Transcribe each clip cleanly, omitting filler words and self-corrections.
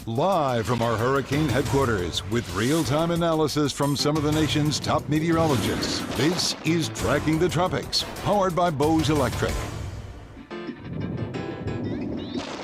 Live from our hurricane headquarters with real-time analysis from some of the nation's top meteorologists, this is Tracking the Tropics, powered by Bose Electric.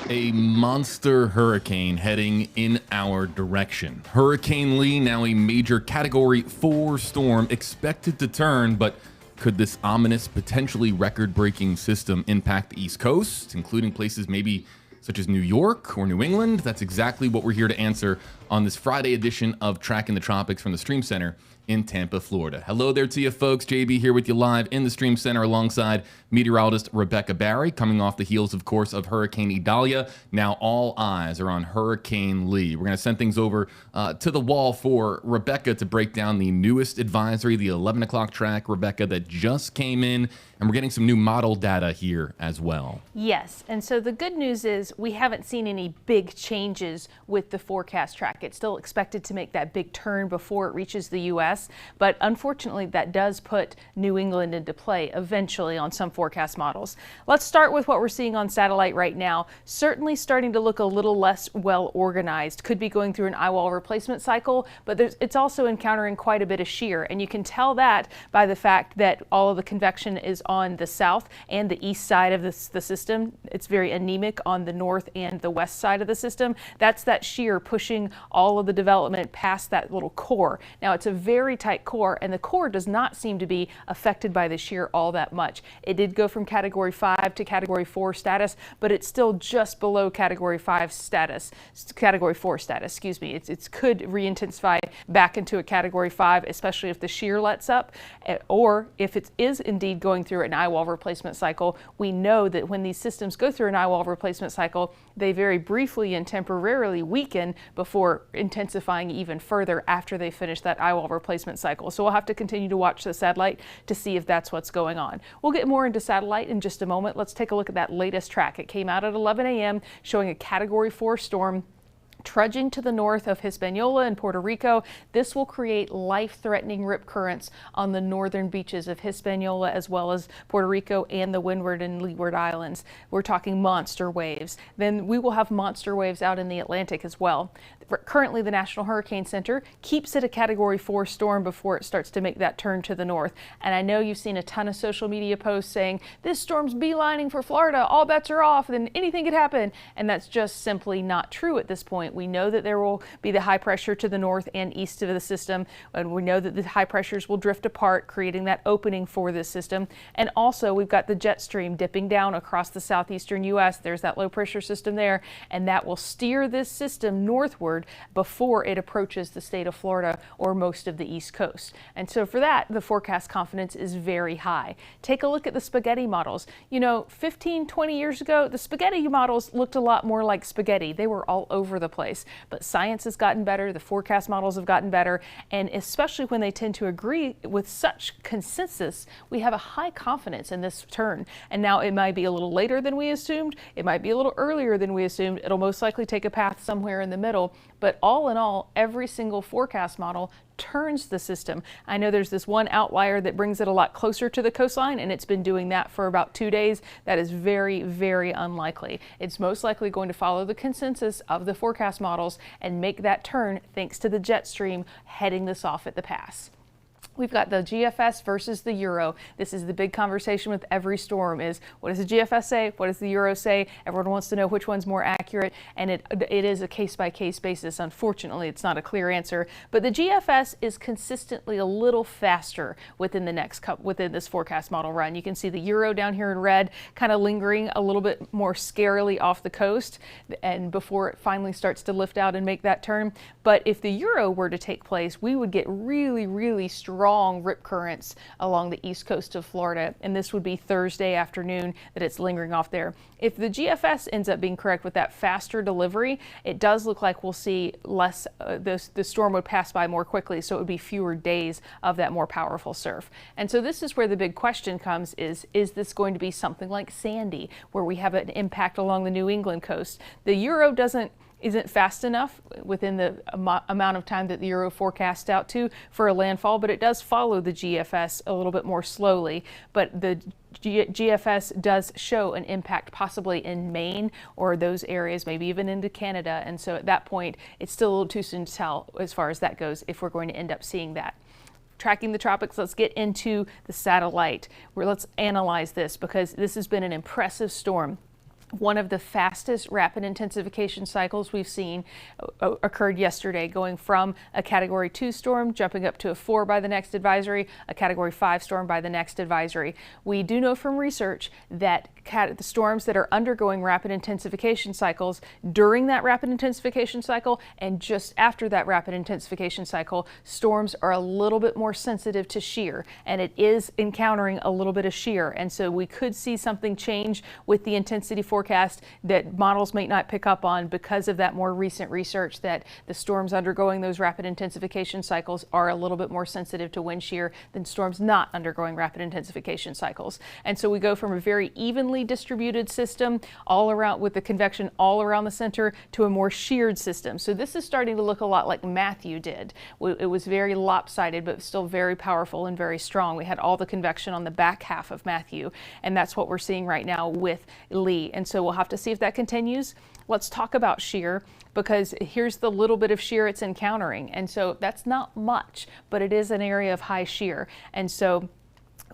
A monster hurricane heading in our direction. Hurricane Lee, now a major Category 4 storm, expected to turn, but could this ominous, potentially record-breaking system impact the East Coast, including places maybe such as New York or New England? That's exactly what we're here to answer on this Friday edition of Tracking the Tropics from the Stream Center in Tampa, Florida. Hello there to you folks. JB here with you live in the Stream Center alongside meteorologist Rebecca Barry, coming off the heels, of course, of Hurricane Idalia. Now all eyes are on Hurricane Lee. We're going to send things over to the wall for Rebecca to break down the newest advisory, the 11 o'clock track, Rebecca, that just came in. And we're getting some new model data here as well. Yes, and so the good news is we haven't seen any big changes with the forecast track. It's still expected to make that big turn before it reaches the U.S., but unfortunately that does put New England into play eventually on some forecast models. Let's start with what we're seeing on satellite right now. Certainly starting to look a little less well organized. Could be going through an eyewall replacement cycle, but it's also encountering quite a bit of shear, and you can tell that by the fact that all of the convection is on the south and the east side of the system. It's very anemic on the north and the west side of the system. That's that shear pushing all of the development past that little core. Now it's a very tight core, and the core does not seem to be affected by the shear all that much. It did go from Category 5 to Category 4 status, but it's still just below Category 5 status, Category 4 status, excuse me. It could re-intensify back into a Category 5, especially if the shear lets up, or if it is indeed going through an eyewall replacement cycle. We know that when these systems go through an eyewall replacement cycle, they very briefly and temporarily weaken before intensifying even further after they finish that eyewall replacement cycle. So we'll have to continue to watch the satellite to see if that's what's going on. We'll get more into satellite in just a moment. Let's take a look at that latest track. It came out at 11 a.m. showing a Category 4 storm trudging to the north of Hispaniola and Puerto Rico. This will create life-threatening rip currents on the northern beaches of Hispaniola as well as Puerto Rico and the Windward and Leeward Islands. We're talking monster waves. Then we will have monster waves out in the Atlantic as well. Currently, the National Hurricane Center keeps it a Category 4 storm before it starts to make that turn to the north. And I know you've seen a ton of social media posts saying, this storm's beelining for Florida, all bets are off, then anything could happen. And that's just simply not true at this point. We know that there will be the high pressure to the north and east of the system, and we know that the high pressures will drift apart, creating that opening for this system. And also, we've got the jet stream dipping down across the southeastern U.S. There's that low pressure system there, and that will steer this system northward before it approaches the state of Florida or most of the East Coast. And so for that, the forecast confidence is very high. Take a look at the spaghetti models. You know, 15, 20 years ago, the spaghetti models looked a lot more like spaghetti. They were all over the place. But science has gotten better, the forecast models have gotten better, and especially when they tend to agree with such consensus, we have a high confidence in this turn. And now it might be a little later than we assumed, it might be a little earlier than we assumed, it'll most likely take a path somewhere in the middle. But all in all, every single forecast model turns the system. I know there's this one outlier that brings it a lot closer to the coastline, and it's been doing that for about 2 days. That is very, very unlikely. It's most likely going to follow the consensus of the forecast models and make that turn thanks to the jet stream heading this off at the pass. We've got the GFS versus the Euro. This is the big conversation with every storm is, what does the GFS say? What does the Euro say? Everyone wants to know which one's more accurate, and it is a case-by-case basis. Unfortunately, it's not a clear answer, but the GFS is consistently a little faster within this forecast model run. You can see the Euro down here in red kind of lingering a little bit more scarily off the coast and before it finally starts to lift out and make that turn. But if the Euro were to take place, we would get really, really strong rip currents along the east coast of Florida, and this would be Thursday afternoon that it's lingering off there. If the GFS ends up being correct with that faster delivery, it does look like we'll see less, the storm would pass by more quickly, so it would be fewer days of that more powerful surf. And so this is where the big question comes is this going to be something like Sandy, where we have an impact along the New England coast? The Euro doesn't isn't fast enough within the amount of time that the Euro forecast out to for a landfall, but it does follow the GFS a little bit more slowly. But the GFS does show an impact possibly in Maine or those areas, maybe even into Canada. And so at that point, it's still a little too soon to tell as far as that goes if we're going to end up seeing that. Tracking the tropics, let's get into the satellite. Let's analyze this because this has been an impressive storm. One of the fastest rapid intensification cycles we've seen occurred yesterday, going from a Category 2 storm, jumping up to a 4 by the next advisory, a Category 5 storm by the next advisory. We do know from research that the storms that are undergoing rapid intensification cycles during that rapid intensification cycle and just after that rapid intensification cycle, storms are a little bit more sensitive to shear, and it is encountering a little bit of shear. And so we could see something change with the intensity forecast that models may not pick up on because of that more recent research that the storms undergoing those rapid intensification cycles are a little bit more sensitive to wind shear than storms not undergoing rapid intensification cycles. And so we go from a very evenly distributed system all around with the convection all around the center to a more sheared system. So this is starting to look a lot like Matthew did. It was very lopsided, but still very powerful and very strong. We had all the convection on the back half of Matthew, and that's what we're seeing right now with Lee. And so we'll have to see if that continues. Let's talk about shear, because here's the little bit of shear it's encountering. And so that's not much, but it is an area of high shear. And so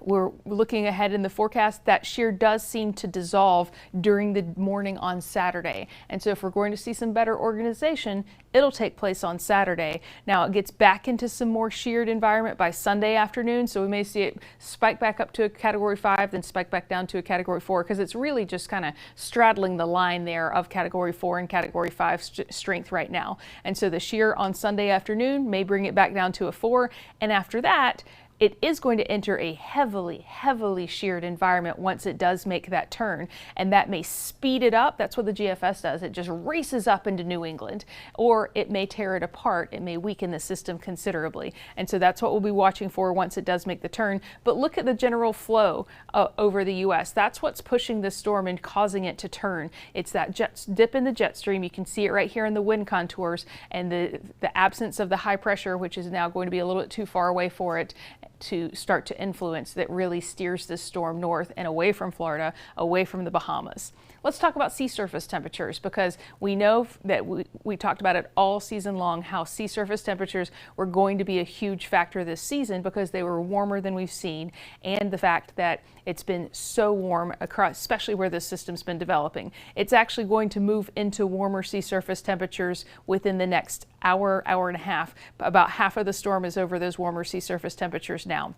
we're looking ahead in the forecast, that shear does seem to dissolve during the morning on Saturday. And so if we're going to see some better organization, it'll take place on Saturday. Now it gets back into some more sheared environment by Sunday afternoon. So we may see it spike back up to a Category 5, then spike back down to a Category 4, because it's really just kind of straddling the line there of Category 4 and Category 5 strength right now. And so the shear on Sunday afternoon may bring it back down to a 4. And after that, it is going to enter a heavily sheared environment once it does make that turn, and that may speed it up. That's what the GFS does. It just races up into New England, or it may tear it apart. It may weaken the system considerably. And so that's what we'll be watching for once it does make the turn. But look at the general flow over the U.S. That's what's pushing this storm and causing it to turn. It's that dip in the jet stream. You can see it right here in the wind contours, and the absence of the high pressure, which is now going to be a little bit too far away for it to start to influence, that really steers this storm north and away from Florida, away from the Bahamas. Let's talk about sea surface temperatures, because we know that we talked about it all season long, how sea surface temperatures were going to be a huge factor this season because they were warmer than we've seen, and the fact that it's been so warm across, especially where this system's been developing. It's actually going to move into warmer sea surface temperatures within the next hour and a half. About half of the storm is over those warmer sea surface temperatures now.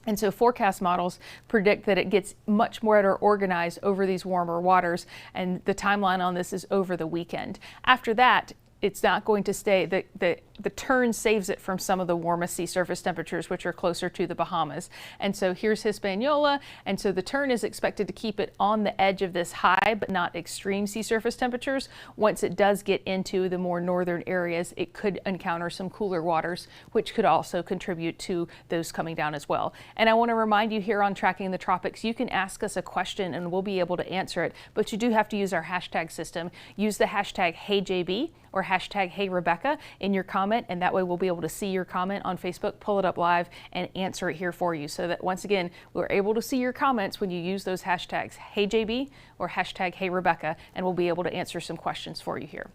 And so forecast models predict that it gets much more organized over these warmer waters, and the timeline on this is over the weekend. After that, it's not going to stay. The turn saves it from some of the warmest sea surface temperatures, which are closer to the Bahamas. And so here's Hispaniola, and so the turn is expected to keep it on the edge of this high but not extreme sea surface temperatures. Once it does get into the more northern areas, it could encounter some cooler waters, which could also contribute to those coming down as well. And I want to remind you here on Tracking the Tropics, you can ask us a question and we'll be able to answer it, but you do have to use our hashtag system. Use the hashtag HeyJB or hashtag HeyRebecca in your comment, and that way we'll be able to see your comment on Facebook, pull it up live, and answer it here for you. So that once again, we're able to see your comments when you use those hashtags HeyJB or hashtag HeyRebecca, and we'll be able to answer some questions for you here.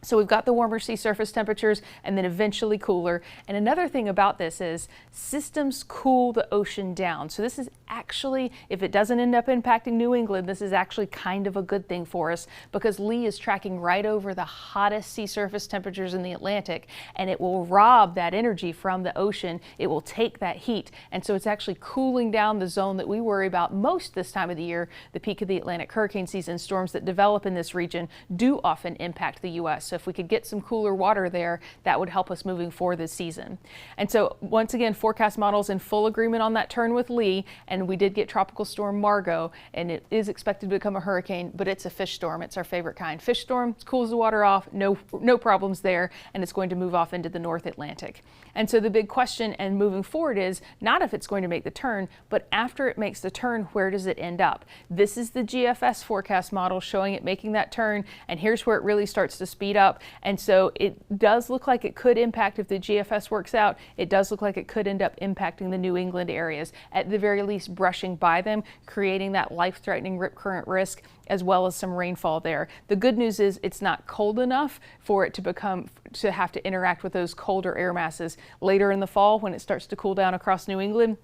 So we've got the warmer sea surface temperatures and then eventually cooler. And another thing about this is systems cool the ocean down. So this is actually, if it doesn't end up impacting New England, this is actually kind of a good thing for us, because Lee is tracking right over the hottest sea surface temperatures in the Atlantic, and it will rob that energy from the ocean. It will take that heat. And so it's actually cooling down the zone that we worry about most this time of the year. The peak of the Atlantic hurricane season, storms that develop in this region do often impact the U.S. So if we could get some cooler water there, that would help us moving forward this season. And so once again, forecast models in full agreement on that turn with Lee, and And we did get Tropical Storm Margot, and it is expected to become a hurricane, but it's a fish storm. It's our favorite kind. Fish storm cools the water off, no problems there, and it's going to move off into the North Atlantic. And so the big question and moving forward is not if it's going to make the turn, but after it makes the turn, where does it end up? This is the GFS forecast model showing it making that turn, and here's where it really starts to speed up. And so it does look like it could impact, if the GFS works out, it does look like it could end up impacting the New England areas, at the very least brushing by them, creating that life-threatening rip current risk, as well as some rainfall there. The good news is it's not cold enough for it to have to interact with those colder air masses later in the fall when it starts to cool down across New England.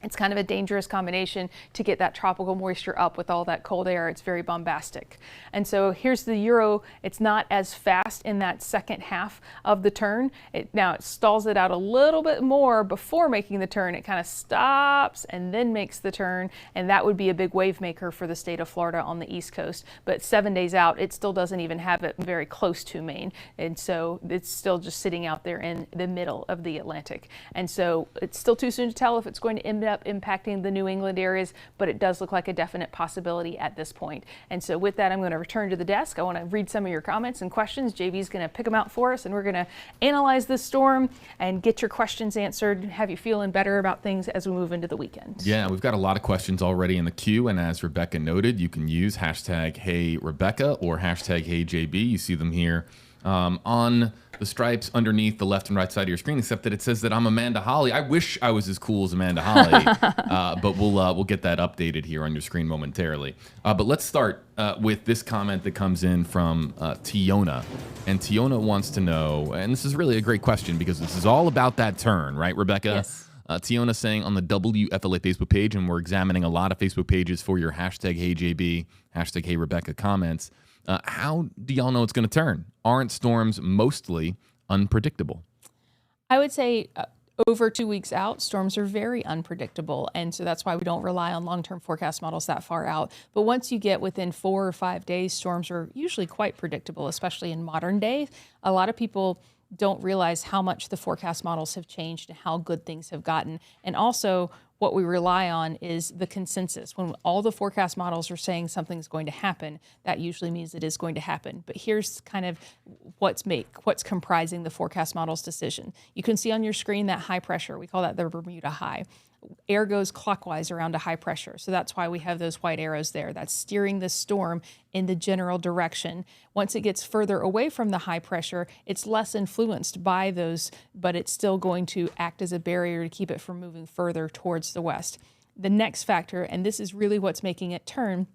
It's kind of a dangerous combination to get that tropical moisture up with all that cold air. It's very bombastic. And so here's the Euro. It's not as fast in that second half of the turn. Now it stalls it out a little bit more before making the turn. It kind of stops and then makes the turn, and that would be a big wave maker for the state of Florida on the East Coast. But 7 days out, it still doesn't even have it very close to Maine. And so it's still just sitting out there in the middle of the Atlantic. And so it's still too soon to tell if it's going to end up impacting the New England areas, but it does look like a definite possibility at this point. And so with that, I'm going to return to the desk. I want to read some of your comments and questions. JV's going to pick them out for us, and we're going to analyze this storm and get your questions answered, have you feeling better about things as we move into the weekend. Yeah, we've got a lot of questions already in the queue, and as Rebecca noted, you can use hashtag #HeyRebecca or hashtag #HeyJB. You see them here on the stripes underneath the left and right side of your screen, except that it says that I'm Amanda Holly. I wish I was as cool as Amanda Holly, but we'll get that updated here on your screen momentarily. But let's start with this comment that comes in from Tiona. And Tiona wants to know, and this is really a great question because this is all about that turn, right, Rebecca? Yes. Tiona saying on the WFLA Facebook page, and we're examining a lot of Facebook pages for your hashtag #HeyJB, hashtag #HeyRebecca comments. How do y'all know it's going to turn? Aren't storms mostly unpredictable? I would say over 2 weeks out, storms are very unpredictable. And so that's why we don't rely on long-term forecast models that far out. But once you get within 4 or 5 days, storms are usually quite predictable, especially in modern day. A lot of people don't realize how much the forecast models have changed and how good things have gotten. And also, what we rely on is the consensus. When all the forecast models are saying something's going to happen, that usually means it is going to happen. But here's kind of what's comprising the forecast model's decision. You can see on your screen that high pressure. We call that the Bermuda high. Air goes clockwise around a high pressure. So that's why we have those white arrows there. That's steering the storm in the general direction. Once it gets further away from the high pressure, it's less influenced by those, but it's still going to act as a barrier to keep it from moving further towards the west. The next factor, and this is really what's making it turn,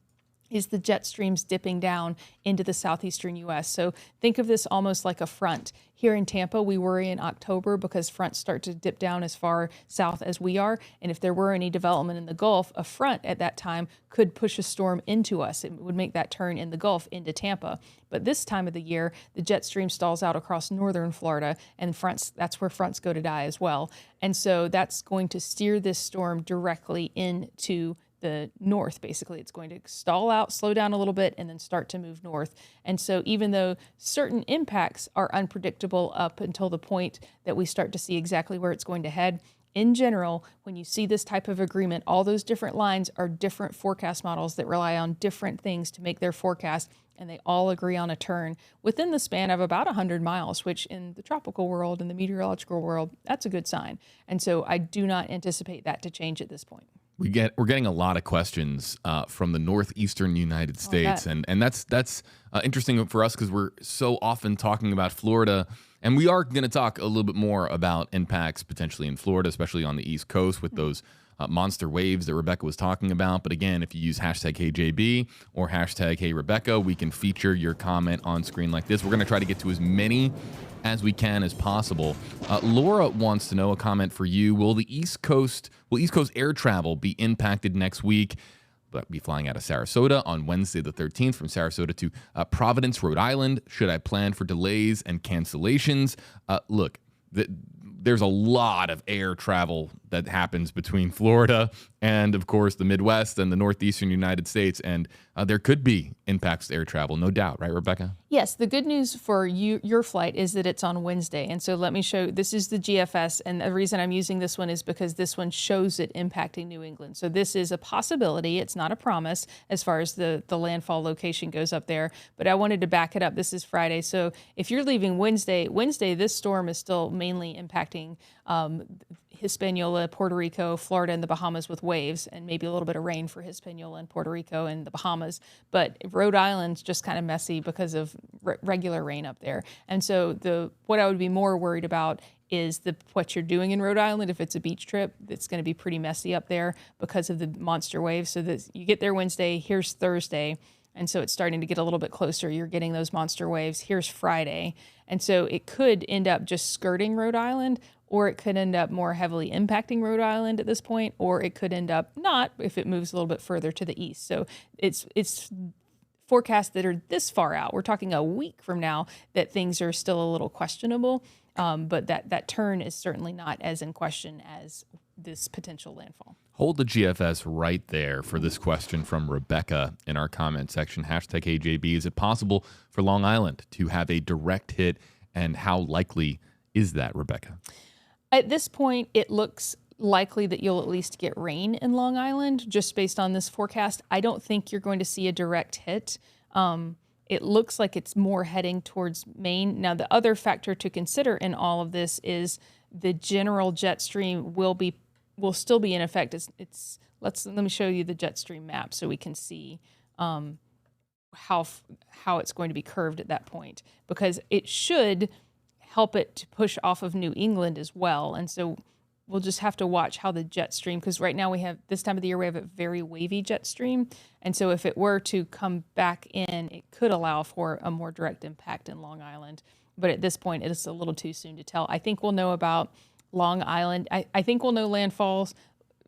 is the jet streams dipping down into the southeastern U.S. So think of this almost like a front. Here in Tampa, we worry in October because fronts start to dip down as far south as we are. And if there were any development in the Gulf, a front at that time could push a storm into us. It would make that turn in the Gulf into Tampa. But this time of the year, the jet stream stalls out across northern Florida, and that's where fronts go to die as well. And so that's going to steer this storm directly into the north. Basically, it's going to stall out, slow down a little bit, and then start to move north. And so even though certain impacts are unpredictable up until the point that we start to see exactly where it's going to head, in general, when you see this type of agreement, all those different lines are different forecast models that rely on different things to make their forecast, and they all agree on a turn within the span of about 100 miles, which in the tropical world, in the meteorological world, that's a good sign. And so I do not anticipate that to change at this point. We're getting a lot of questions from the northeastern United States, and that's interesting for us because we're so often talking about Florida, and we are going to talk a little bit more about impacts potentially in Florida, especially on the East Coast with those monster waves that Rebecca was talking about. But again, if you use hashtag #HeyJB or hashtag #HeyRebecca, we can feature your comment on screen like this. We're going to try to get to as many as we can as possible. Laura wants to know a comment for you. Will East Coast air travel be impacted next week? But be flying out of Sarasota on Wednesday the 13th from Sarasota to Providence, Rhode Island. Should I plan for delays and cancellations? Look, there's a lot of air travel that happens between Florida and, of course, the Midwest and the northeastern United States. And there could be impacts to air travel, no doubt. Right, Rebecca? Yes, the good news for your flight is that it's on Wednesday. And so let me show, this is the GFS. And the reason I'm using this one is because this one shows it impacting New England. So this is a possibility. It's not a promise as far as the landfall location goes up there. But I wanted to back it up. This is Friday. So if you're leaving Wednesday, this storm is still mainly impacting Hispaniola, Puerto Rico, Florida, and the Bahamas with waves, and maybe a little bit of rain for Hispaniola and Puerto Rico and the Bahamas. But Rhode Island's just kind of messy because of regular rain up there. And so what I would be more worried about is what you're doing in Rhode Island. If it's a beach trip, it's going to be pretty messy up there because of the monster waves. So that you get there Wednesday, here's Thursday. And so it's starting to get a little bit closer. You're getting those monster waves. Here's Friday. And so it could end up just skirting Rhode Island, or it could end up more heavily impacting Rhode Island at this point, or it could end up not if it moves a little bit further to the east. So it's forecasts that are this far out. We're talking a week from now that things are still a little questionable, but that turn is certainly not as in question as this potential landfall. Hold the GFS right there for this question from Rebecca in our comment section. #AJB. Is it possible for Long Island to have a direct hit, and how likely is that, Rebecca? At this point, it looks likely that you'll at least get rain in Long Island just based on this forecast. I don't think you're going to see a direct hit. It looks like it's more heading towards Maine. Now, the other factor to consider in all of this is the general jet stream will still be in effect. Let me show you the jet stream map so we can see how it's going to be curved at that point, because it should help it to push off of New England as well. And so we'll just have to watch how the jet stream, because right now this time of the year we have a very wavy jet stream. And so if it were to come back in, it could allow for a more direct impact in Long Island. But at this point, it is a little too soon to tell. I think we'll know about Long Island. I think we'll know landfalls.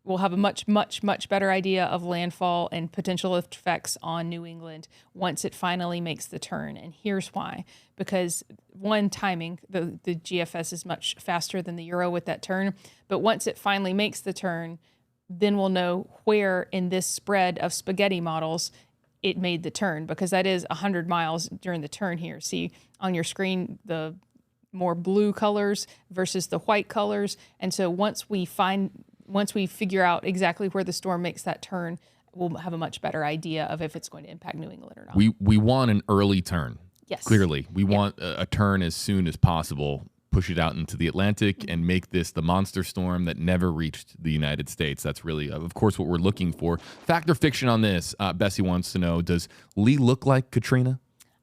We'll have a much, much, much better idea of landfall and potential effects on New England once it finally makes the turn. And here's why. Because one, timing, the GFS is much faster than the Euro with that turn. But once it finally makes the turn, then we'll know where in this spread of spaghetti models it made the turn, because that is 100 miles during the turn here. See on your screen, the more blue colors versus the white colors. And so once we figure out exactly where the storm makes that turn, we'll have a much better idea of if it's going to impact New England or not. We want an early turn. Yes. Clearly. We want a turn as soon as possible, push it out into the Atlantic and make this the monster storm that never reached the United States. That's really, of course, what we're looking for. Fact or fiction on this? Bessie wants to know, does Lee look like Katrina?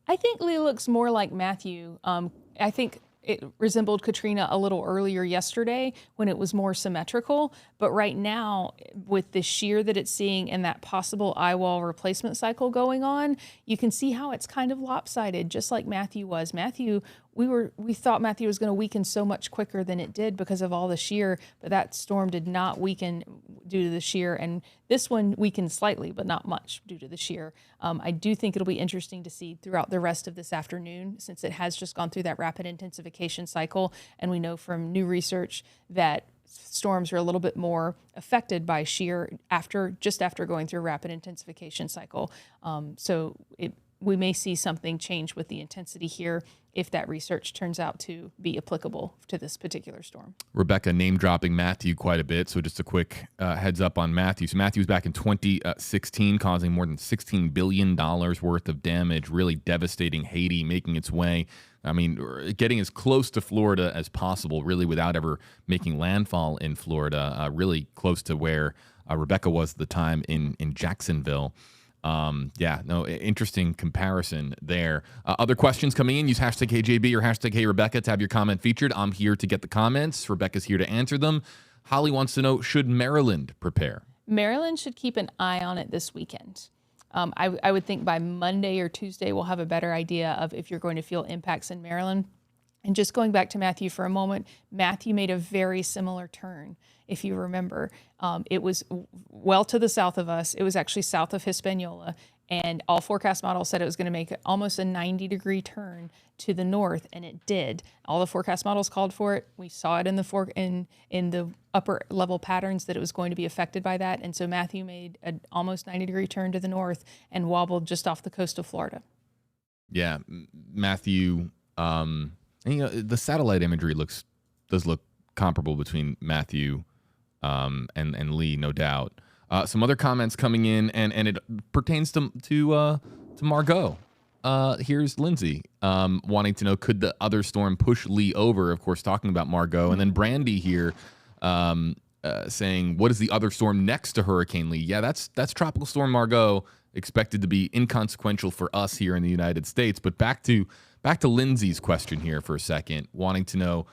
I think Lee looks more like Matthew. I think it resembled Katrina a little earlier yesterday when it was more symmetrical. But right now, with the shear that it's seeing and that possible eye wall replacement cycle going on, you can see how it's kind of lopsided, just like Matthew was. We thought Matthew was going to weaken so much quicker than it did because of all the shear, but that storm did not weaken due to the shear. And this one weakened slightly, but not much due to the shear. I do think it'll be interesting to see throughout the rest of this afternoon, since it has just gone through that rapid intensification cycle. And we know from new research that storms are a little bit more affected by shear just after going through a rapid intensification cycle. We may see something change with the intensity here if that research turns out to be applicable to this particular storm. Rebecca name dropping Matthew quite a bit. So just a quick heads up on Matthew. So Matthew was back in 2016, causing more than $16 billion worth of damage, really devastating Haiti, making its way, getting as close to Florida as possible, really without ever making landfall in Florida, really close to where Rebecca was at the time in Jacksonville. Interesting comparison there. Other questions coming in, use #KJB or #HeyRebecca to have your comment featured. I'm here to get the comments. Rebecca's here to answer them. Holly wants to know, should Maryland prepare? Maryland should keep an eye on it this weekend. I would think by Monday or Tuesday, we'll have a better idea of if you're going to feel impacts in Maryland. And just going back to Matthew for a moment, Matthew made a very similar turn. If you remember, it was well to the south of us. It was actually south of Hispaniola, And all forecast models said it was going to make almost a 90-degree turn to the north, and it did. All the forecast models called for it. We saw it in the upper level patterns that it was going to be affected by that. And so Matthew made an almost 90-degree turn to the north and wobbled just off the coast of Florida. Yeah, Matthew. And, the satellite imagery does look comparable between Matthew and Lee, no doubt. Some other comments coming in, and it pertains to Margot. Here's Lindsay wanting to know, could the other storm push Lee over? Of course, talking about Margot. And then Brandy here saying, what is the other storm next to Hurricane Lee? Yeah, that's Tropical Storm Margot, expected to be inconsequential for us here in the United States. But back to Lindsay's question here for a second, wanting to know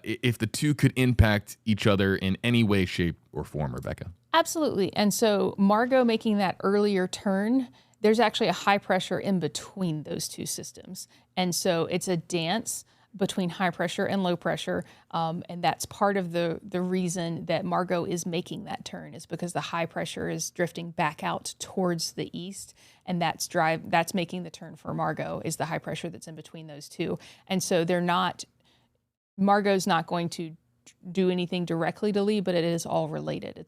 if the two could impact each other in any way, shape, or form, Rebecca. Absolutely. And so Margot making that earlier turn, there's actually a high pressure in between those two systems. And so it's a dance between high pressure and low pressure. And that's part of the reason that Margot is making that turn, is because the high pressure is drifting back out towards the east. And that's making the turn for Margot, is the high pressure that's in between those two. And so Margot's not going to do anything directly to Lee, but it is all related.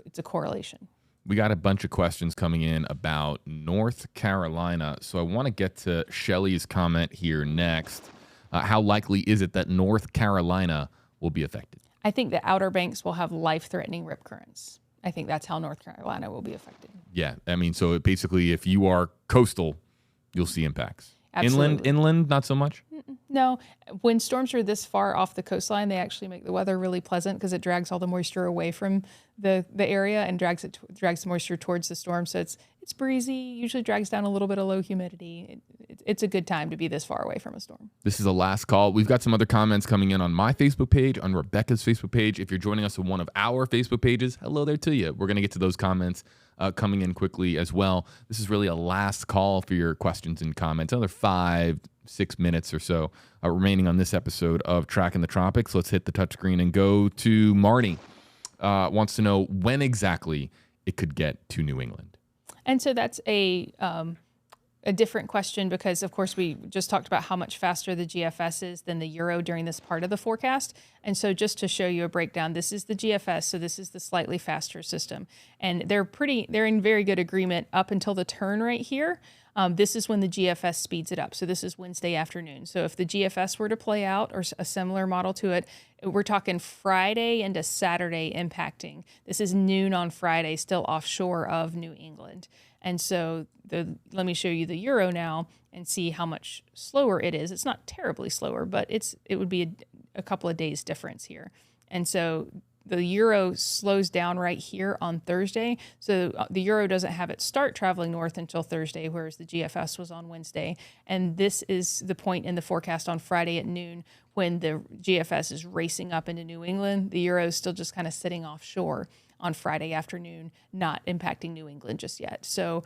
It's a correlation. We got a bunch of questions coming in about North Carolina. So I want to get to Shelley's comment here next. How likely is it that North Carolina will be affected? I think the Outer Banks will have life-threatening rip currents. I think that's how North Carolina will be affected. Yeah, I mean, so basically, if you are coastal, you'll see impacts. Absolutely. Inland, not so much? No. When storms are this far off the coastline, they actually make the weather really pleasant because it drags all the moisture away from the area and drags the moisture towards the storm. So it's breezy, usually drags down a little bit of low humidity. It's a good time to be this far away from a storm. This is the last call. We've got some other comments coming in on my Facebook page, on Rebecca's Facebook page. If you're joining us on one of our Facebook pages, hello there to you. We're going to get to those comments coming in quickly as well. This is really a last call for your questions and comments. Another 5-6 minutes or so remaining on this episode of Tracking the Tropics. Let's hit the touchscreen and go to Marty. Wants to know when exactly it could get to New England. And so that's a different question because, of course, we just talked about how much faster the GFS is than the Euro during this part of the forecast. And so just to show you a breakdown, this is the GFS, so this is the slightly faster system. And they're in very good agreement up until the turn right here. This is when the GFS speeds it up. So this is Wednesday afternoon. So if the GFS were to play out, or a similar model to it, we're talking Friday into Saturday impacting. This is noon on Friday, still offshore of New England. And so let me show you the Euro now and see how much slower it is. It's not terribly slower, but it would be a couple of days difference here. And so the Euro slows down right here on Thursday. So the Euro doesn't have it start traveling north until Thursday, whereas the GFS was on Wednesday. And this is the point in the forecast on Friday at noon when the GFS is racing up into New England. The Euro is still just kind of sitting offshore on Friday afternoon, not impacting New England just yet. So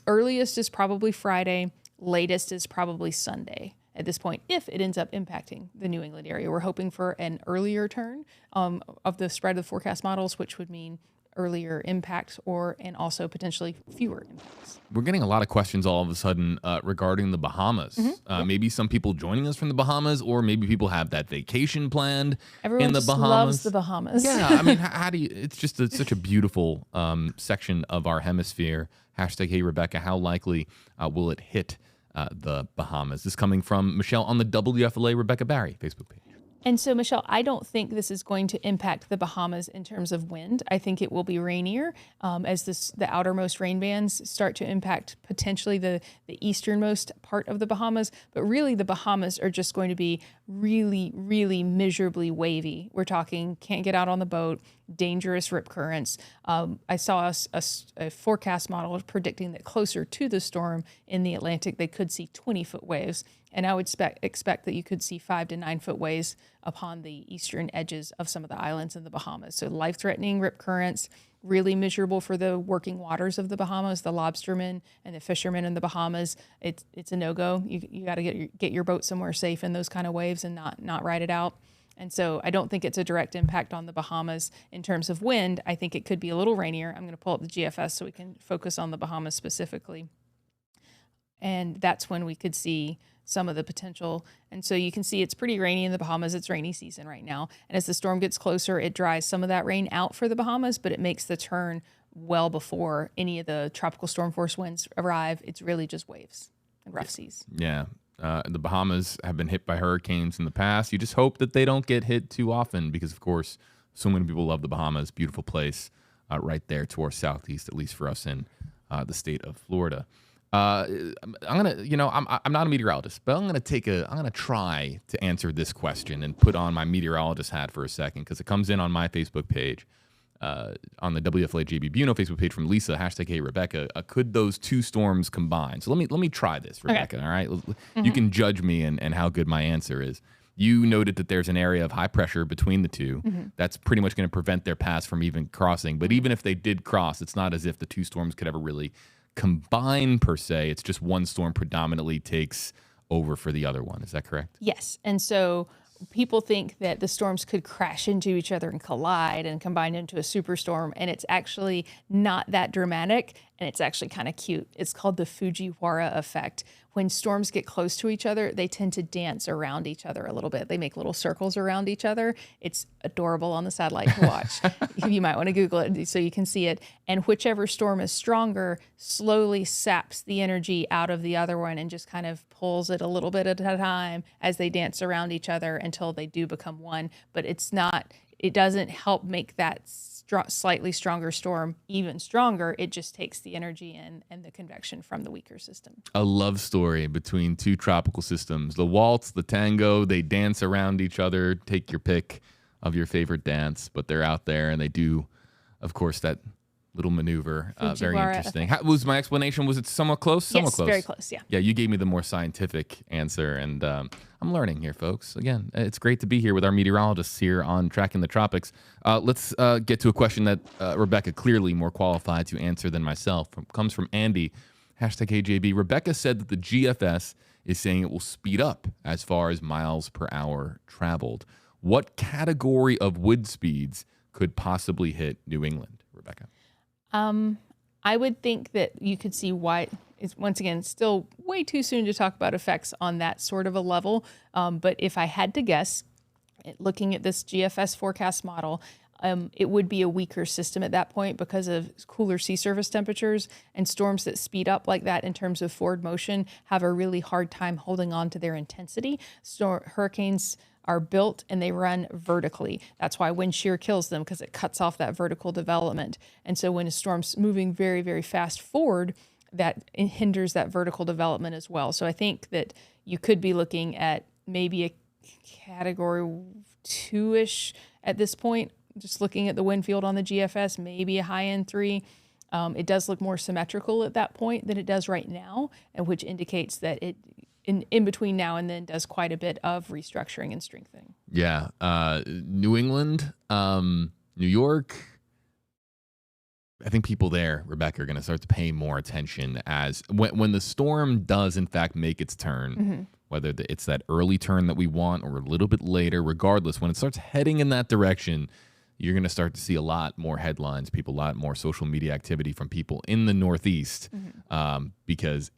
earliest is probably Friday, latest is probably Sunday at this point, if it ends up impacting the New England area. We're hoping for an earlier turn of the spread of the forecast models, which would mean earlier impacts and also potentially fewer impacts. We're getting a lot of questions all of a sudden regarding the Bahamas. Maybe some people joining us from the Bahamas, or maybe people have that vacation planned Everyone in the just Bahamas. loves the Bahamas. Yeah, I mean, how do you? It's just such a beautiful section of our hemisphere. Hashtag Hey Rebecca, how likely will it hit the Bahamas? This is coming from Michelle on the WFLA Rebecca Barry Facebook page. And so, Michelle, I don't think this is going to impact the Bahamas in terms of wind. I think it will be rainier as the outermost rain bands start to impact potentially the easternmost part of the Bahamas. But really, the Bahamas are just going to be really, really miserably wavy. We're talking can't get out on the boat, dangerous rip currents. I saw a forecast model predicting that closer to the storm in the Atlantic, they could see 20-foot waves. And I would expect that you could see 5 to 9 foot waves upon the eastern edges of some of the islands in the Bahamas. So life-threatening rip currents, really miserable for the working waters of the Bahamas, the lobstermen and the fishermen in the Bahamas. It's a no-go. You got to get your boat somewhere safe in those kind of waves and not ride it out. And so I don't think it's a direct impact on the Bahamas in terms of wind. I think it could be a little rainier. I'm going to pull up the GFS so we can focus on the Bahamas specifically. and that's when we could see some of the potential. And so you can see it's pretty rainy in the Bahamas. It's rainy season right now. And as the storm gets closer, it dries some of that rain out for the Bahamas, but it makes the turn well before any of the tropical storm force winds arrive. It's really just waves and rough seas. Yeah. The Bahamas have been hit by hurricanes in the past. You just hope that they don't get hit too often because, of course, so many people love the Bahamas. Beautiful place right there to our southeast, at least for us in the state of Florida. I'm not a meteorologist, but I'm gonna try to answer this question and put on my meteorologist hat for a second because it comes in on my Facebook page, on the WFLA JB Buno Facebook page from Lisa #HeyRebecca. Could those two storms combine? So let me try this, Rebecca. Okay. All right, you can judge me and how good my answer is. You noted that there's an area of high pressure between the two. That's pretty much going to prevent their paths from even crossing. But even if they did cross, it's not as if the two storms could ever really combine per se. It's just one storm predominantly takes over for the other one. Is that correct? Yes. And so people think that the storms could crash into each other and collide and combine into a superstorm, and it's actually not that dramatic, and it's actually kind of cute. It's called the Fujiwara effect. When storms get close to each other, they tend to dance around each other a little bit. They make little circles around each other. It's adorable on the satellite to watch. You might want to Google it so you can see it. And whichever storm is stronger slowly saps the energy out of the other one and just kind of pulls it a little bit at a time as they dance around each other until they do become one. But it doesn't help make that slightly stronger storm even stronger. It just takes the energy and the convection from the weaker system. A love story between two tropical systems. The waltz, the tango, they dance around each other. Take your pick of your favorite dance, but they're out there and they do, of course, that little maneuver. Very interesting. How was my explanation? Was it somewhat close? Somewhat yes, close. Very close, yeah. Yeah, you gave me the more scientific answer, and I'm learning here, folks. Again, it's great to be here with our meteorologists here on Tracking the Tropics. Let's get to a question that Rebecca, clearly more qualified to answer than myself, comes from Andy, #AJB. Rebecca said that the GFS is saying it will speed up as far as miles per hour traveled. What category of wind speeds could possibly hit New England, Rebecca? I would think that you could see why it's, once again, still way too soon to talk about effects on that sort of a level. But if I had to guess, looking at this GFS forecast model, it would be a weaker system at that point because of cooler sea surface temperatures, and storms that speed up like that in terms of forward motion have a really hard time holding on to their intensity. Hurricanes are built and they run vertically. That's why wind shear kills them, because it cuts off that vertical development. And so when a storm's moving very, very fast forward, that hinders that vertical development as well. So I think that you could be looking at maybe a category 2-ish at this point, just looking at the wind field on the GFS, maybe a high end 3. It does look more symmetrical at that point than it does right now, and which indicates that it in between now and then does quite a bit of restructuring and strengthening. Yeah. New England, New York, I think people there, Rebecca, are going to start to pay more attention as when the storm does, in fact, make its turn, whether it's that early turn that we want or a little bit later, regardless, when it starts heading in that direction, you're going to start to see a lot more headlines, a lot more social media activity from people in the Northeast, because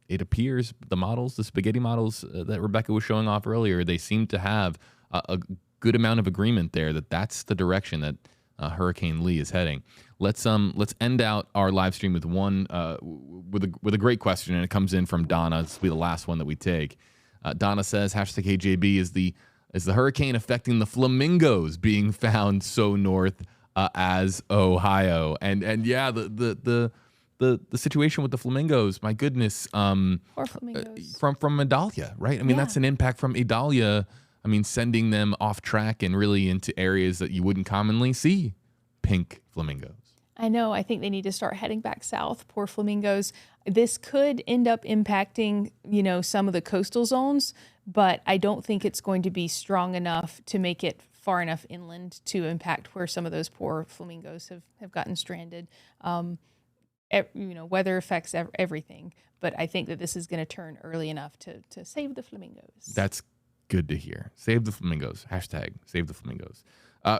it appears the spaghetti models that Rebecca was showing off earlier, they seem to have a good amount of agreement there that's the direction that Hurricane Lee is heading. Let's end out our live stream with with a great question, and it comes in from Donna. This will be the last one that we take. Donna says, #KJB, is the hurricane affecting the flamingos being found so north as Ohio? And yeah, the situation with the flamingos, my goodness. Poor flamingos. From Idalia, right? I mean, that's an impact from Idalia. I mean, sending them off track and really into areas that you wouldn't commonly see pink flamingos. I know. I think they need to start heading back south. Poor flamingos. This could end up impacting, some of the coastal zones, but I don't think it's going to be strong enough to make it far enough inland to impact where some of those poor flamingos have gotten stranded. Weather affects everything, but I think that this is going to turn early enough to save the flamingos. That's good to hear. Save the flamingos. #Save the flamingos.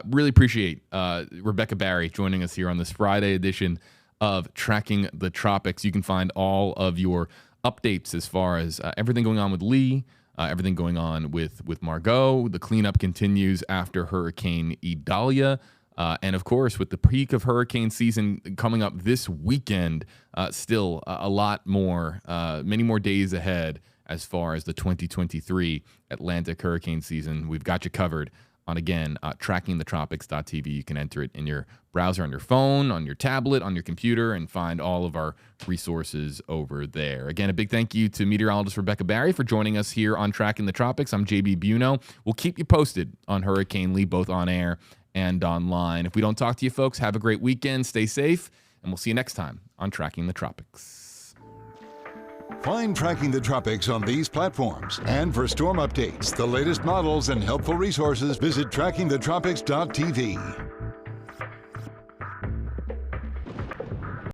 Really appreciate Rebecca Barry joining us here on this Friday edition of Tracking the Tropics. You can find all of your updates as far as everything going on with Lee, everything going on with Margot. The cleanup continues after Hurricane Idalia. And of course, with the peak of hurricane season coming up this weekend, still a lot more, many more days ahead as far as the 2023 Atlantic hurricane season. We've got you covered on, again, trackingthetropics.tv. You can enter it in your browser on your phone, on your tablet, on your computer, and find all of our resources over there. Again, a big thank you to meteorologist Rebecca Barry for joining us here on Tracking the Tropics. I'm JB Buno. We'll keep you posted on Hurricane Lee, both on air and online. If we don't talk to you folks, have a great weekend, stay safe, and we'll see you next time on Tracking the Tropics. Find Tracking the Tropics on these platforms. And for storm updates, the latest models, and helpful resources, visit trackingthetropics.tv.